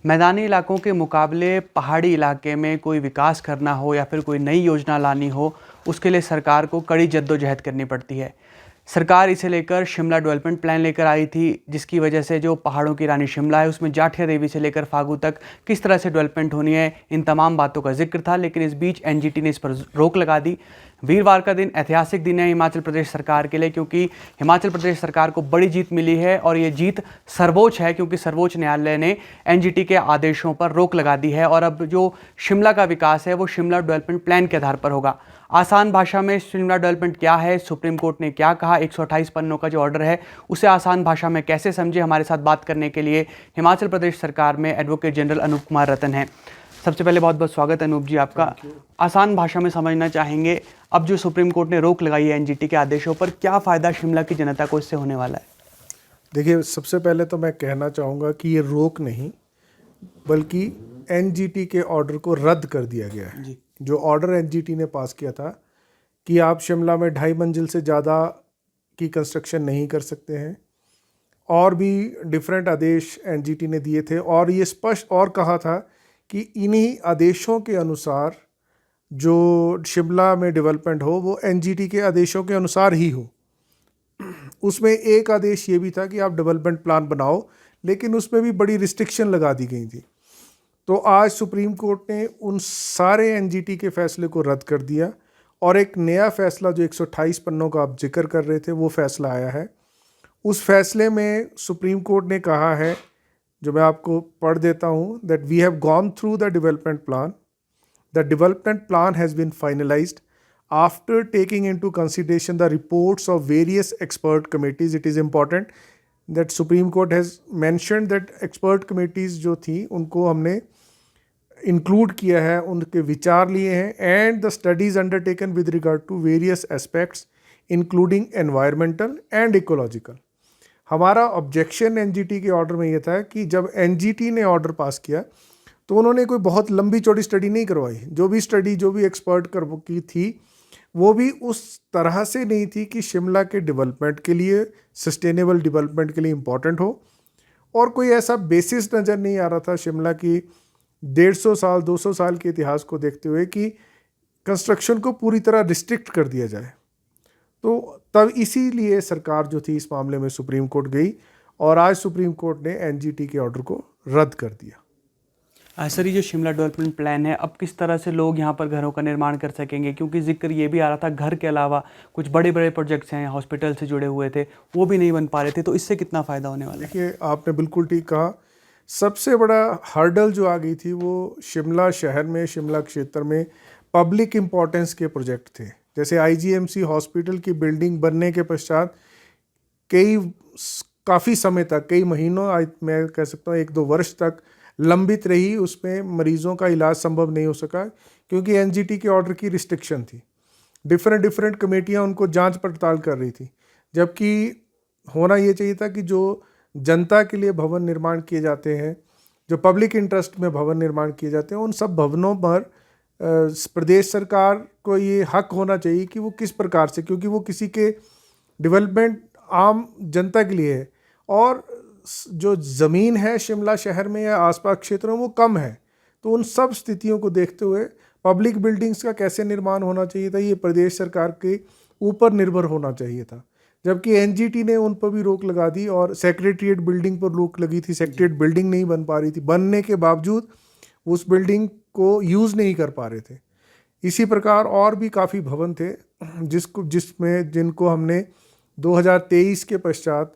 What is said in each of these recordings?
मैदानी इलाकों के मुकाबले पहाड़ी इलाके में कोई विकास करना हो या फिर कोई नई योजना लानी हो, उसके लिए सरकार को कड़ी जद्दोजहद करनी पड़ती है। सरकार इसे लेकर शिमला डेवलपमेंट प्लान लेकर आई थी, जिसकी वजह से जो पहाड़ों की रानी शिमला है उसमें जाठिया देवी से लेकर फागू तक किस तरह से डेवलपमेंट होनी है, इन तमाम बातों का जिक्र था। लेकिन इस बीच एनजीटी ने इस पर रोक लगा दी। वीरवार का दिन ऐतिहासिक दिन है हिमाचल प्रदेश सरकार के लिए, क्योंकि हिमाचल प्रदेश सरकार को बड़ी जीत मिली है और ये जीत सर्वोच्च है, क्योंकि सर्वोच्च न्यायालय ने एनजीटी के आदेशों पर रोक लगा दी है और अब जो शिमला का विकास है वो शिमला डेवलपमेंट प्लान के आधार पर होगा। आसान भाषा में शिमला डेवलपमेंट क्या है, सुप्रीम कोर्ट ने क्या कहा, 128 पन्नों का जो ऑर्डर है उसे आसान भाषा में कैसे समझे, हमारे साथ बात करने के लिए हिमाचल प्रदेश सरकार में एडवोकेट जनरल अनूप कुमार रतन हैं। सबसे पहले बहुत बहुत स्वागत अनूप जी आपका। आसान भाषा में समझना चाहेंगे, अब जो सुप्रीम कोर्ट ने रोक लगाई है एनजीटी के आदेशों पर, क्या फ़ायदा शिमला की जनता को इससे होने वाला है? देखिए, सबसे पहले तो मैं कहना चाहूँगा कि ये रोक नहीं बल्कि एनजीटी के ऑर्डर को रद्द कर दिया गया है। जो ऑर्डर एनजीटी ने पास किया था कि आप शिमला में 2.5 मंजिल से ज़्यादा की कंस्ट्रक्शन नहीं कर सकते हैं, और भी डिफरेंट आदेश एनजीटी ने दिए थे, और ये स्पष्ट और कहा था कि इन्हीं आदेशों के अनुसार जो शिमला में डेवलपमेंट हो वो एनजीटी के आदेशों के अनुसार ही हो। उसमें एक आदेश ये भी था कि आप डेवलपमेंट प्लान बनाओ, लेकिन उसमें भी बड़ी रिस्ट्रिक्शन लगा दी गई थी। तो आज सुप्रीम कोर्ट ने उन सारे एनजीटी के फैसले को रद्द कर दिया और एक नया फैसला, जो 128 पन्नों का आप जिक्र कर रहे थे, वो फैसला आया है। उस फैसले में सुप्रीम कोर्ट ने कहा है, जो मैं आपको पढ़ देता हूँ, that we have gone through the development plan. The development plan has been finalised after taking into consideration the reports of various expert committees. It is important that Supreme Court has mentioned that expert committees जो थी उनको हमने include किया है, उनके विचार लिए हैं, and the studies undertaken with regard to various aspects including environmental and ecological. हमारा ऑब्जेक्शन एनजीटी के ऑर्डर में यह था कि जब एनजीटी ने ऑर्डर पास किया तो उन्होंने कोई बहुत लंबी चौड़ी स्टडी नहीं करवाई। जो भी स्टडी, जो भी एक्सपर्ट की थी, वो भी उस तरह से नहीं थी कि शिमला के डेवलपमेंट के लिए, सस्टेनेबल डेवलपमेंट के लिए इम्पॉर्टेंट हो, और कोई ऐसा बेसिस नज़र नहीं आ रहा था शिमला की 150 साल 200 साल के इतिहास को देखते हुए कि कंस्ट्रक्शन को पूरी तरह रिस्ट्रिक्ट कर दिया जाए। तो तब इसीलिए सरकार जो थी इस मामले में सुप्रीम कोर्ट गई और आज सुप्रीम कोर्ट ने एनजीटी के ऑर्डर को रद्द कर दिया। सर, ये जो शिमला डेवलपमेंट प्लान है, अब किस तरह से लोग यहाँ पर घरों का निर्माण कर सकेंगे? क्योंकि जिक्र ये भी आ रहा था घर के अलावा कुछ बड़े बड़े प्रोजेक्ट्स हैं, हॉस्पिटल से जुड़े हुए थे, वो भी नहीं बन पा रहे थे, तो इससे कितना फ़ायदा होने वाला है? देखिए, आपने बिल्कुल ठीक कहा। सबसे बड़ा हर्डल जो आ गई थी वो शिमला शहर में, शिमला क्षेत्र में पब्लिक इम्पोर्टेंस के प्रोजेक्ट थे। जैसे आईजीएमसी हॉस्पिटल की बिल्डिंग बनने के पश्चात काफ़ी समय तक, कई महीनों, मैं कह सकता हूँ 1-2 वर्ष तक लंबित रही, उसमें मरीजों का इलाज संभव नहीं हो सका क्योंकि एनजीटी के ऑर्डर की रिस्ट्रिक्शन थी। डिफरेंट कमेटियां उनको जांच पड़ताल कर रही थी, जबकि होना ये चाहिए था कि जो जनता के लिए भवन निर्माण किए जाते हैं, जो पब्लिक इंटरेस्ट में भवन निर्माण किए जाते हैं, उन सब भवनों पर प्रदेश सरकार को ये हक होना चाहिए कि वो किस प्रकार से, क्योंकि वो किसी के डेवलपमेंट आम जनता के लिए है, और जो ज़मीन है शिमला शहर में या आसपास क्षेत्रों में वो कम है। तो उन सब स्थितियों को देखते हुए पब्लिक बिल्डिंग्स का कैसे निर्माण होना चाहिए था, ये प्रदेश सरकार के ऊपर निर्भर होना चाहिए था। जबकि एनजीटी ने उन पर भी रोक लगा दी और सेक्रेटरीट बिल्डिंग पर रोक लगी थी। सेक्रेटरीट बिल्डिंग नहीं बन पा रही थी, बनने के बावजूद उस बिल्डिंग को यूज़ नहीं कर पा रहे थे। इसी प्रकार और भी काफ़ी भवन थे जिनको हमने 2023 के पश्चात,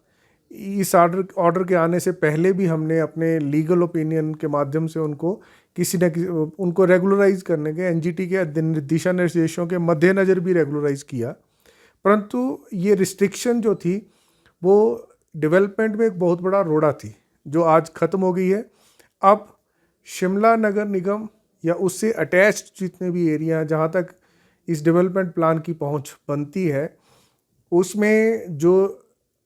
इस ऑर्डर के आने से पहले भी हमने अपने लीगल ओपिनियन के माध्यम से उनको रेगुलराइज करने के, एनजीटी के दिशा निर्देशों के मद्देनज़र भी रेगुलराइज किया। परंतु ये रिस्ट्रिक्शन जो थी वो डेवलपमेंट में एक बहुत बड़ा रोड़ा थी, जो आज ख़त्म हो गई है। अब शिमला नगर निगम या उससे अटैच्ड जितने भी एरिया जहाँ तक इस डेवलपमेंट प्लान की पहुँच बनती है, उसमें जो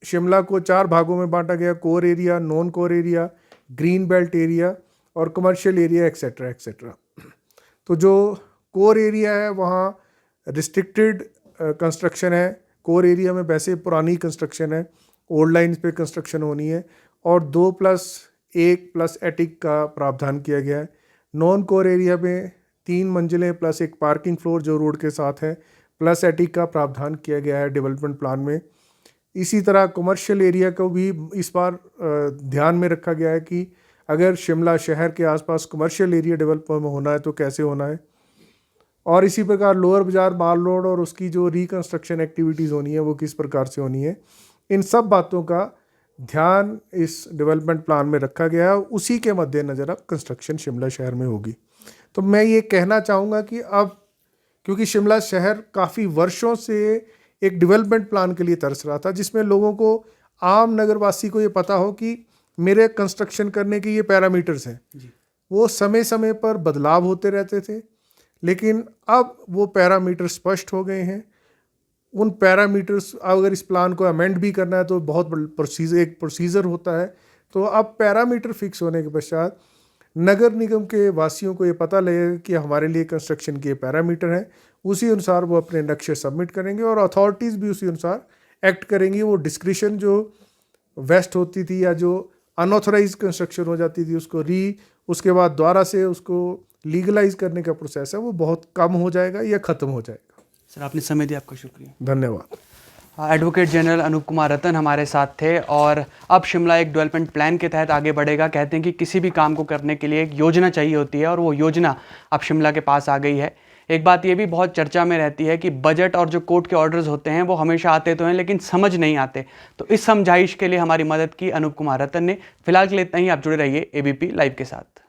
शिमला को 4 भागों में बांटा गया, core area, non core area, green belt area और कमर्शियल एरिया, एक्सेट्रा एक्सेट्रा। तो जो कोर एरिया है वहाँ रिस्ट्रिक्टेड कंस्ट्रक्शन है। कोर एरिया में वैसे पुरानी कंस्ट्रक्शन है, ओल्ड लाइन्स पे कंस्ट्रक्शन होनी है, और 2+1 एक प्लस एटिक का प्रावधान किया गया है। नॉन कोर एरिया में 3 मंजिलें प्लस एक पार्किंग फ्लोर जो रोड के साथ है प्लस एटिक का प्रावधान किया गया है डेवलपमेंट प्लान में। इसी तरह कमर्शियल एरिया को भी इस बार ध्यान में रखा गया है कि अगर शिमला शहर के आसपास कमर्शियल एरिया डेवलप होना है तो कैसे होना है। और इसी प्रकार लोअर बाजार माल रोड और उसकी जो रिकंस्ट्रक्शन एक्टिविटीज़ होनी है वो किस प्रकार से होनी है, इन सब बातों का ध्यान इस डेवलपमेंट प्लान में रखा गया है। उसी के मद्देनज़र अब कंस्ट्रक्शन शिमला शहर में होगी। तो मैं ये कहना चाहूँगा कि अब क्योंकि शिमला शहर काफ़ी वर्षों से एक डेवलपमेंट प्लान के लिए तरस रहा था, जिसमें लोगों को, आम नगरवासी को ये पता हो कि मेरे कंस्ट्रक्शन करने के ये पैरामीटर्स हैं, वो समय समय पर बदलाव होते रहते थे। लेकिन अब वो पैरामीटर स्पष्ट हो गए हैं। उन पैरामीटर्स, अगर इस प्लान को अमेंड भी करना है तो बहुत प्रोसीजर होता है। तो अब पैरामीटर फिक्स होने के पश्चात नगर निगम के वासियों को ये पता लगेगा कि हमारे लिए कंस्ट्रक्शन के पैरामीटर हैं, उसी अनुसार वो अपने नक्शे सबमिट करेंगे और अथॉरिटीज़ भी उसी अनुसार एक्ट करेंगी। वो डिस्क्रिशन जो वेस्ट होती थी या जो अनऑथराइज कंस्ट्रक्शन हो जाती थी उसके बाद दोबारा से उसको लीगलाइज करने का प्रोसेस है वो बहुत कम हो जाएगा या ख़त्म हो जाएगा। सर, आपने समय दिया, आपका शुक्रिया। धन्यवाद। एडवोकेट जनरल अनूप कुमार रतन हमारे साथ थे। और अब शिमला एक डेवलपमेंट प्लान के तहत आगे बढ़ेगा। कहते हैं कि किसी भी काम को करने के लिए एक योजना चाहिए होती है और वो योजना अब शिमला के पास आ गई है। एक बात ये भी बहुत चर्चा में रहती है कि बजट और जो कोर्ट के ऑर्डर्स होते हैं वो हमेशा आते तो हैं लेकिन समझ नहीं आते। तो इस समझाइश के लिए हमारी मदद की अनूप कुमार रतन ने। फिलहाल के लिए इतना ही। आप जुड़े रहिए ABP लाइव के साथ।